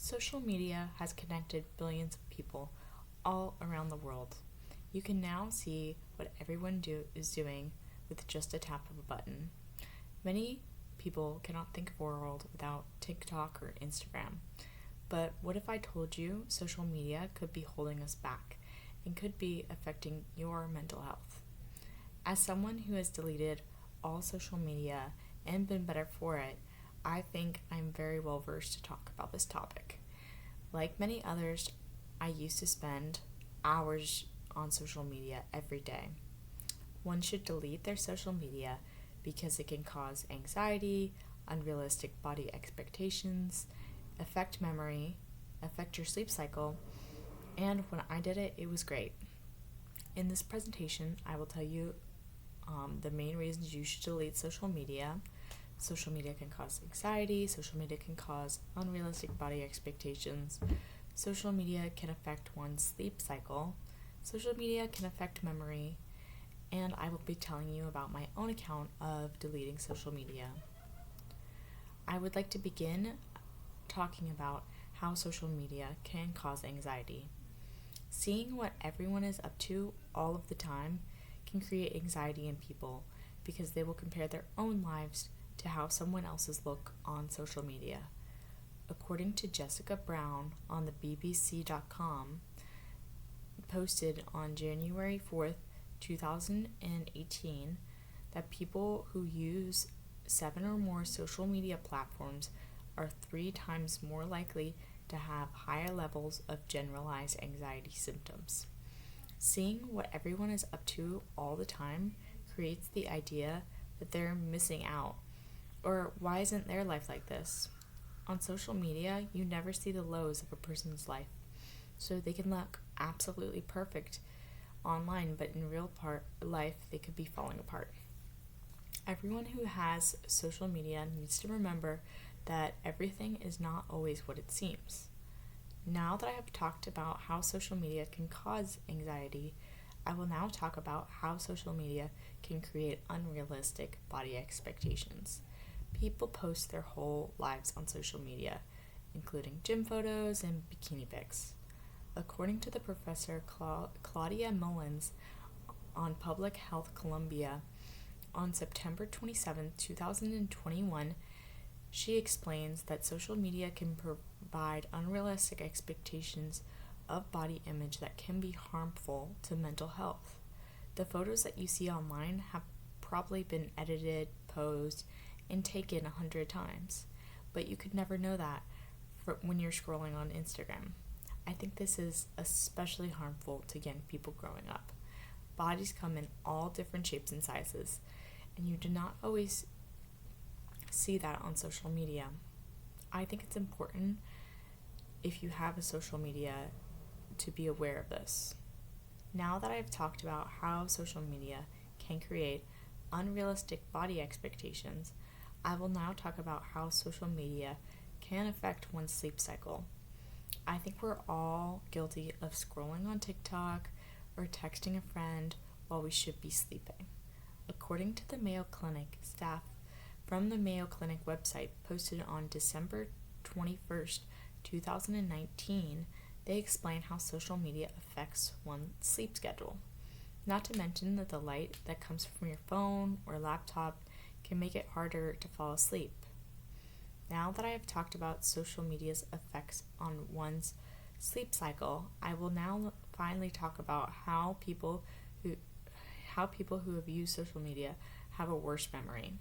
Social media has connected billions of people all around the world. You can now see what everyone is doing with just a tap of a button. Many people cannot think of a world without TikTok or Instagram. But what if I told you social media could be holding us back and could be affecting your mental health? As someone who has deleted all social media and been better for it, I think I'm very well versed to talk about this topic. Like many others, I used to spend hours on social media every day. One should delete their social media because it can cause anxiety, unrealistic body expectations, affect memory, affect your sleep cycle, and when I did it, it was great. In this presentation, I will tell you the main reasons you should delete social media. Social media can cause anxiety, social media can cause unrealistic body expectations, social media can affect one's sleep cycle, social media can affect memory, and I will be telling you about my own account of deleting social media. I would like to begin talking about how social media can cause anxiety. Seeing what everyone is up to all of the time can create anxiety in people because they will compare their own lives to how someone else's look on social media. According to Jessica Brown on the BBC.com, posted on January 4th, 2018, that people who use 7 or more social media platforms are 3 times more likely to have higher levels of generalized anxiety symptoms. Seeing what everyone is up to all the time creates the idea that they're missing out. Or why isn't their life like this? On social media, you never see the lows of a person's life. So they can look absolutely perfect online, but in real life, they could be falling apart. Everyone who has social media needs to remember that everything is not always what it seems. Now that I have talked about how social media can cause anxiety, I will now talk about how social media can create unrealistic body expectations. People post their whole lives on social media, including gym photos and bikini pics. According to the professor Claudia Mullins on Public Health Columbia, on September 27, 2021, she explains that social media can provide unrealistic expectations of body image that can be harmful to mental health. The photos that you see online have probably been edited, posed, and taken 100 times, but you could never know that when you're scrolling on Instagram. I think this is especially harmful to young people growing up. Bodies come in all different shapes and sizes, and you do not always see that on social media. I think it's important, if you have a social media, to be aware of this. Now that I've talked about how social media can create unrealistic body expectations, I will now talk about how social media can affect one's sleep cycle. I think we're all guilty of scrolling on TikTok or texting a friend while we should be sleeping. According to the Mayo Clinic, staff from the Mayo Clinic website posted on December 21st, 2019, they explain how social media affects one's sleep schedule. Not to mention that the light that comes from your phone or laptop can make it harder to fall asleep. Now that I have talked about social media's effects on one's sleep cycle, I will now finally talk about how people who have used social media have a worse memory.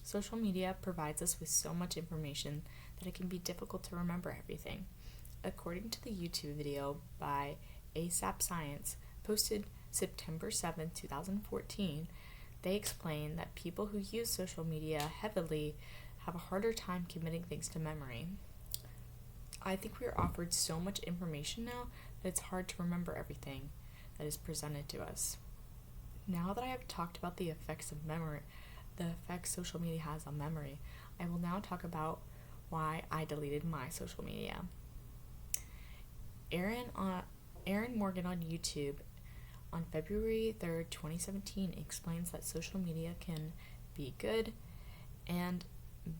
Social media provides us with so much information that it can be difficult to remember everything. According to the YouTube video by ASAP Science, posted September 7, 2014, they explain that people who use social media heavily have a harder time committing things to memory. I think we are offered so much information now that it's hard to remember everything that is presented to us. Now that I have talked about the effects social media has on memory, I will now talk about why I deleted my social media. Aaron Morgan on YouTube on February 3rd, 2017 explains that social media can be good and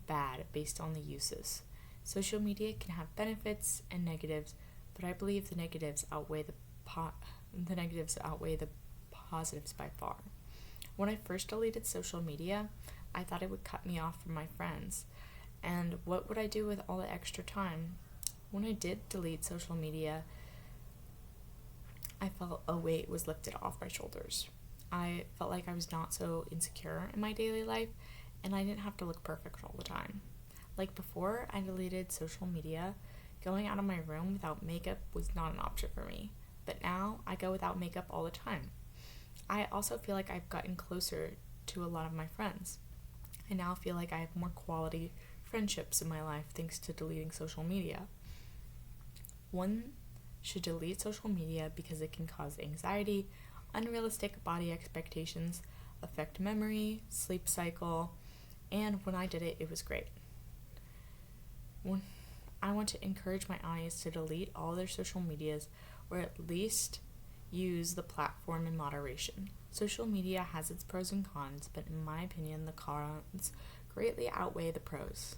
bad based on the uses. Social media can have benefits and negatives, but I believe the negatives outweigh the positives by far. When I first deleted social media, I thought it would cut me off from my friends. And what would I do with all the extra time? When I did delete social media, I felt a weight was lifted off my shoulders. I felt like I was not so insecure in my daily life, and I didn't have to look perfect all the time. Like before I deleted social media, going out of my room without makeup was not an option for me. But now I go without makeup all the time. I also feel like I've gotten closer to a lot of my friends. I now feel like I have more quality friendships in my life thanks to deleting social media. One should delete social media because it can cause anxiety, unrealistic body expectations, affect memory, sleep cycle, and when I did it, it was great. I want to encourage my audience to delete all their social medias or at least use the platform in moderation. Social media has its pros and cons, but in my opinion, the cons greatly outweigh the pros.